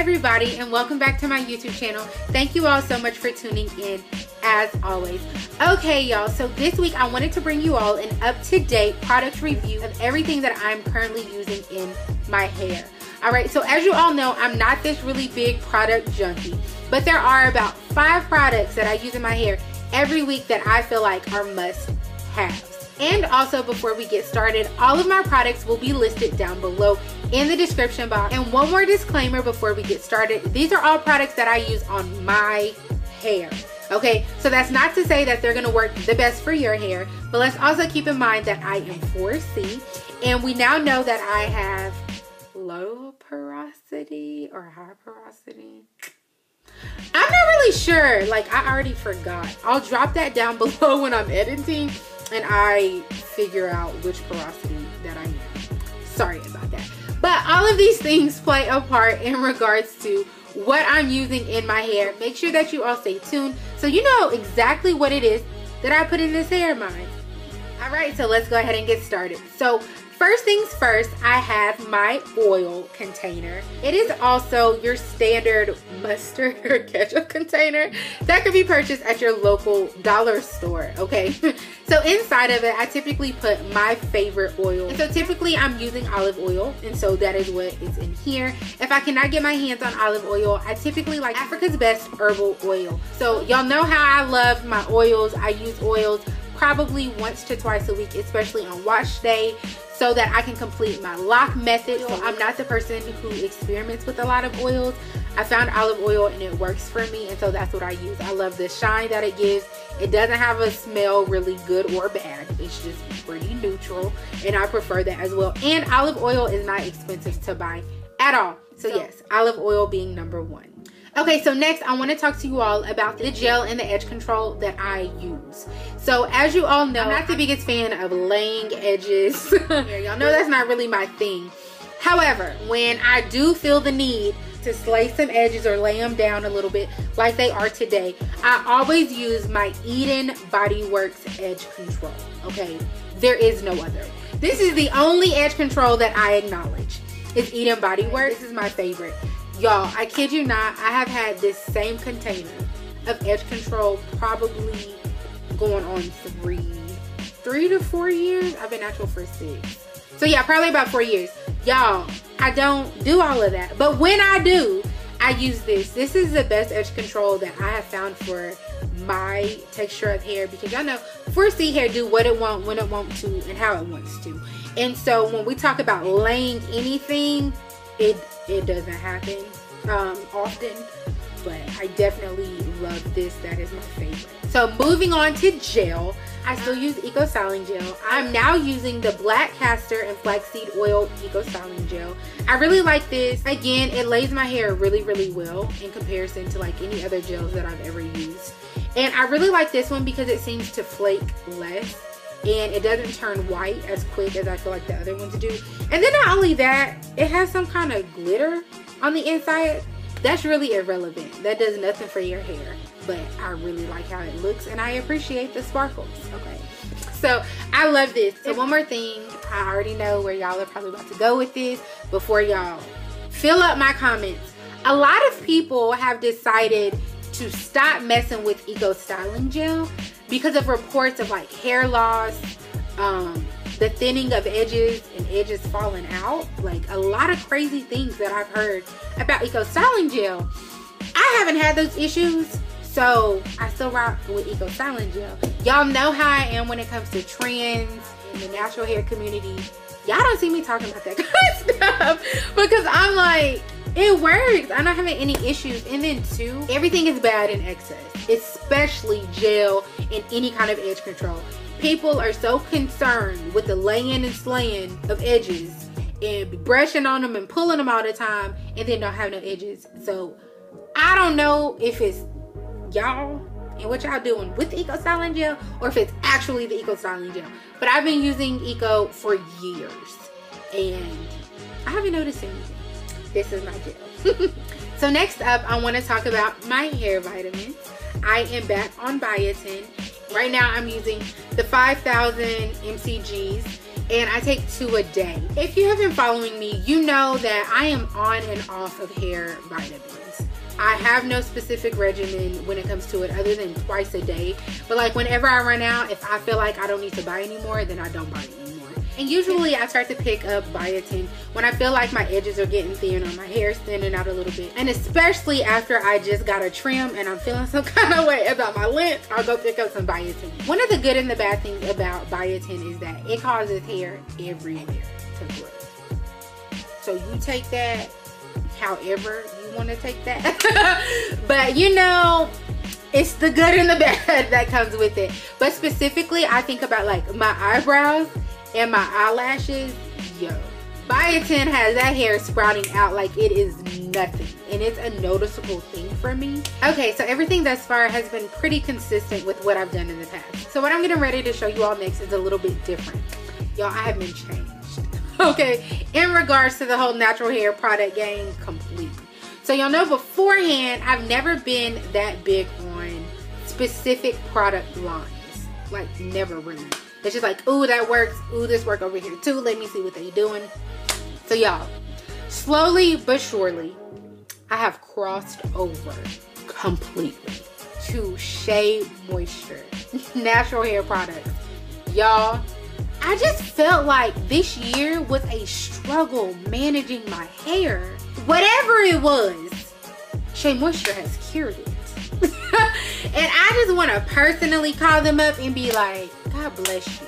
everybody, and welcome back to my YouTube channel. Thank you all so much for tuning in as always. Okay y'all, so this week I wanted to bring you all an up-to-date product review of everything that I'm currently using in my hair. Alright, so as you all know, I'm not this really big product junkie, but there are about 5 products that I use in my hair every week that I feel like are must-haves. And also, before we get started, all of my products will be listed down below in the description box. And one more disclaimer before we get started, these are all products that I use on my hair. Okay, so that's not to say that they're gonna work the best for your hair, but let's also keep in mind that I am 4C, and we now know that I have low porosity or high porosity. I'm not really sure, like I already forgot. I'll drop that down below when I'm editing and I figure out which porosity that I am. Sorry about that. But all of these things play a part in regards to what I'm using in my hair. Make sure that you all stay tuned so you know exactly what it is that I put in this hair of mine. Alright, so let's go ahead and get started. So first things first, I have my oil container. It is also your standard mustard or ketchup container that can be purchased at your local dollar store, okay? So inside of it, I typically put my favorite oil. And so typically I'm using olive oil, and so that is what is in here. If I cannot get my hands on olive oil, I typically like Africa's Best herbal oil. So y'all know how I love my oils. I use oils probably once to twice a week, especially on wash day, so that I can complete my lock method. So I'm not the person who experiments with a lot of oils. I found olive oil and it works for me, and so that's what I use. I love the shine that it gives. It doesn't have a smell really good or bad. It's just pretty neutral, and I prefer that as well. And olive oil is not expensive to buy at all. So yes, olive oil being number 1. Okay, so next I want to talk to you all about the gel and the edge control that I use. So as you all know, I'm not the biggest fan of laying edges. Y'all know that's not really my thing. However, when I do feel the need to slay some edges or lay them down a little bit like they are today, I always use my Eden Body Works edge control. Okay, there is no other. This is the only edge control that I acknowledge. It's Eden Body Works. This is my favorite. Y'all, I kid you not, I have had this same container of edge control probably going on 3 to 4 years. I've been natural for 6. So yeah, probably about 4 years. Y'all, I don't do all of that. But when I do, I use this. This is the best edge control that I have found for my texture of hair, because y'all know 4C hair do what it wants, when it wants to, and how it wants to. And so when we talk about laying anything, it doesn't happen often, but I definitely love this. That is my favorite. So moving on to gel, I still use Eco Styling Gel. I'm now using the black castor and flaxseed oil Eco Styling Gel. I really like this. Again, it lays my hair really, really well in comparison to like any other gels that I've ever used. And I really like this one because it seems to flake less, and it doesn't turn white as quick as I feel like the other ones do. And then not only that, it has some kind of glitter on the inside. That's really irrelevant. That does nothing for your hair, but I really like how it looks, and I appreciate the sparkles. Okay, so I love this. So one more thing, I already know where y'all are probably about to go with this. Before y'all fill up my comments, a lot of people have decided to stop messing with Eco Styling Gel because of reports of like hair loss, the thinning of edges and edges falling out. Like a lot of crazy things that I've heard about Eco Styling Gel. I haven't had those issues, so I still rock with Eco Styling Gel. Y'all know how I am when it comes to trends in the natural hair community. Y'all don't see me talking about that kind of stuff because I'm like, it works. I'm not having any issues. And then too, everything is bad in excess, especially gel and any kind of edge control. People are so concerned with the laying and slaying of edges and brushing on them and pulling them all the time, and then don't have no edges. So I don't know if it's y'all and what y'all doing with the Eco Styling Gel, or if it's actually the Eco Styling Gel. But I've been using Eco for years and I haven't noticed anything. This is my gel. So next up, I want to talk about my hair vitamins. I am back on biotin. Right now I'm using the 5,000 mcgs, and I take 2 a day. If you have been following me, you know that I am on and off of hair vitamins. I have no specific regimen when it comes to it other than twice a day. But like whenever I run out, if I feel like I don't need to buy anymore, then I don't buy it anymore. And usually I start to pick up biotin when I feel like my edges are getting thin or my hair is thinning out a little bit. And especially after I just got a trim and I'm feeling some kind of way about my length, I'll go pick up some biotin. One of the good and the bad things about biotin is that it causes hair everywhere to grow. So you take that however you want to take that. But you know, it's the good and the bad that comes with it. But specifically, I think about like my eyebrows and my eyelashes. Yo, biotin has that hair sprouting out like it is nothing, and it's a noticeable thing for me. Okay, so everything thus far has been pretty consistent with what I've done in the past. So what I'm getting ready to show you all next is a little bit different. Y'all, I have been changed. Okay, in regards to the whole natural hair product game, completely. So y'all know beforehand, I've never been that big on specific product lines. Like, never really. It's just like, ooh, that works. Ooh, this work over here too. Let me see what they doing. So y'all, slowly but surely, I have crossed over completely to Shea Moisture natural hair products. Y'all, I just felt like this year was a struggle managing my hair. Whatever it was, Shea Moisture has cured it. And I just want to personally call them up and be like, God bless you,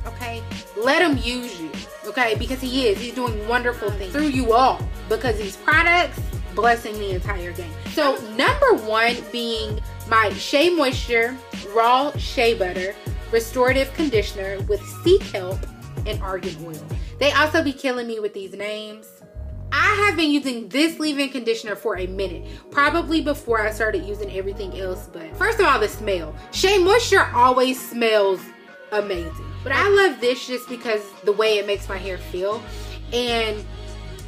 okay? Let him use you, okay? Because he's doing wonderful things through you all, because these products blessing the entire game. So number 1 being my Shea Moisture Raw Shea Butter Restorative Conditioner with sea kelp and argan oil. They also be killing me with these names. I have been using this leave-in conditioner for a minute, probably before I started using everything else. But first of all, the smell. Shea Moisture always smells amazing, but I love this just because the way it makes my hair feel. And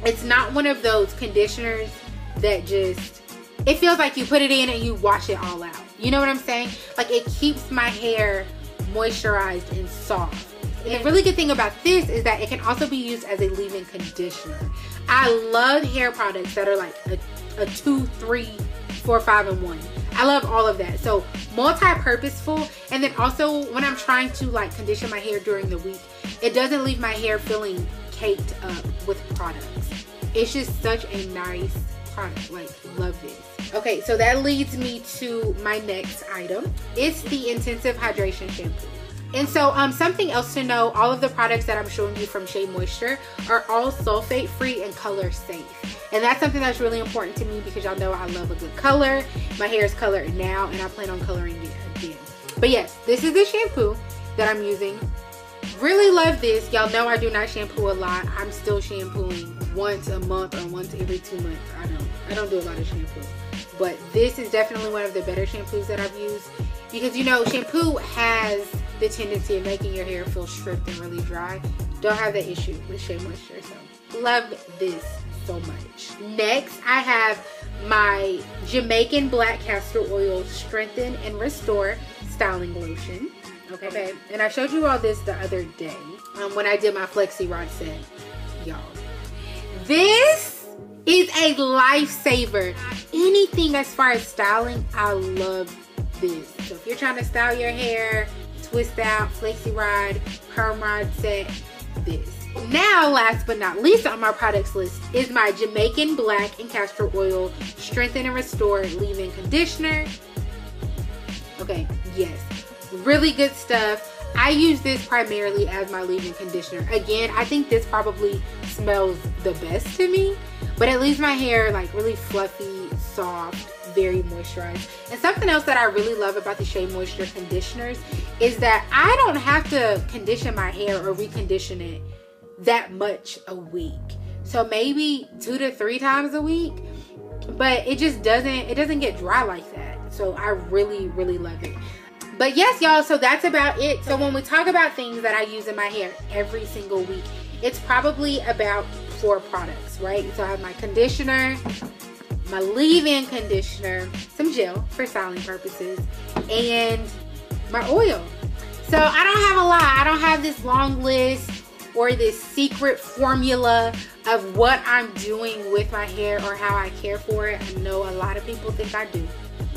it's not one of those conditioners that just, it feels like you put it in and you wash it all out. You know what I'm saying? Like, it keeps my hair moisturized and soft. And the really good thing about this is that it can also be used as a leave-in conditioner. I love hair products that are like a 2, 3, 4, 5 in 1. I love all of that. So multi-purposeful. And then also when I'm trying to like condition my hair during the week, it doesn't leave my hair feeling caked up with products. It's just such a nice product. Like, love this. Okay, so that leads me to my next item. It's the Intensive Hydration Shampoo. And so something else to know, all of the products that I'm showing you from Shea Moisture are all sulfate free and color safe. And that's something that's really important to me because y'all know I love a good color. My hair is colored now and I plan on coloring it again. But yes, this is the shampoo that I'm using. Really love this. Y'all know I do not shampoo a lot. I'm still shampooing once a month or once every 2 months. I don't do a lot of shampoo. But this is definitely one of the better shampoos that I've used. Because, you know, shampoo has the tendency of making your hair feel stripped and really dry. Don't have that issue with Shea Moisture. So, love this so much. Next, I have my Jamaican Black Castor Oil Strengthen and Restore Styling Lotion. Okay. And I showed you all this the other day when I did my Flexi Rod set. Y'all, this is a lifesaver. Anything as far as styling, I love this. So if you're trying to style your hair, twist out, flexi rod, perm rod set, this. Now, last but not least on my products list is my Jamaican Black and Castor Oil Strengthen and Restore Leave-In Conditioner. Okay, yes, really good stuff. I use this primarily as my leave-in conditioner. Again, I think this probably smells the best to me, but it leaves my hair like really fluffy, soft, very moisturized. And something else that I really love about the Shea Moisture conditioners is that I don't have to condition my hair or recondition it that much a week. So maybe 2 to 3 times a week, but it just doesn't get dry like that. So I really, really love it. But yes, y'all, so that's about it. So when we talk about things that I use in my hair every single week, it's probably about 4 products, right? So I have my conditioner, my leave-in conditioner, some gel for styling purposes, and my oil. So I don't have a lot. I don't have this long list or this secret formula of what I'm doing with my hair or how I care for it. I know a lot of people think I do,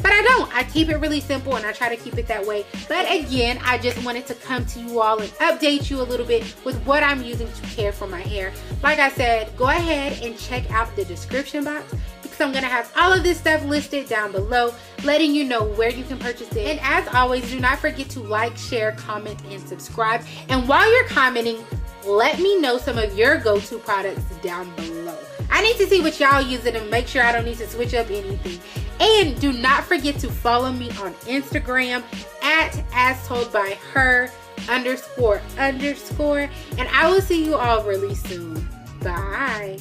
but I don't. I keep it really simple and I try to keep it that way. But again, I just wanted to come to you all and update you a little bit with what I'm using to care for my hair. Like I said, go ahead and check out the description box because I'm gonna have all of this stuff listed down below, letting you know where you can purchase it. And as always, do not forget to like, share, comment, and subscribe. And while you're commenting, let me know some of your go-to products down below. I need to see what y'all using and make sure I don't need to switch up anything. And do not forget to follow me on Instagram at AsToldByHer__. And I will see you all really soon. Bye.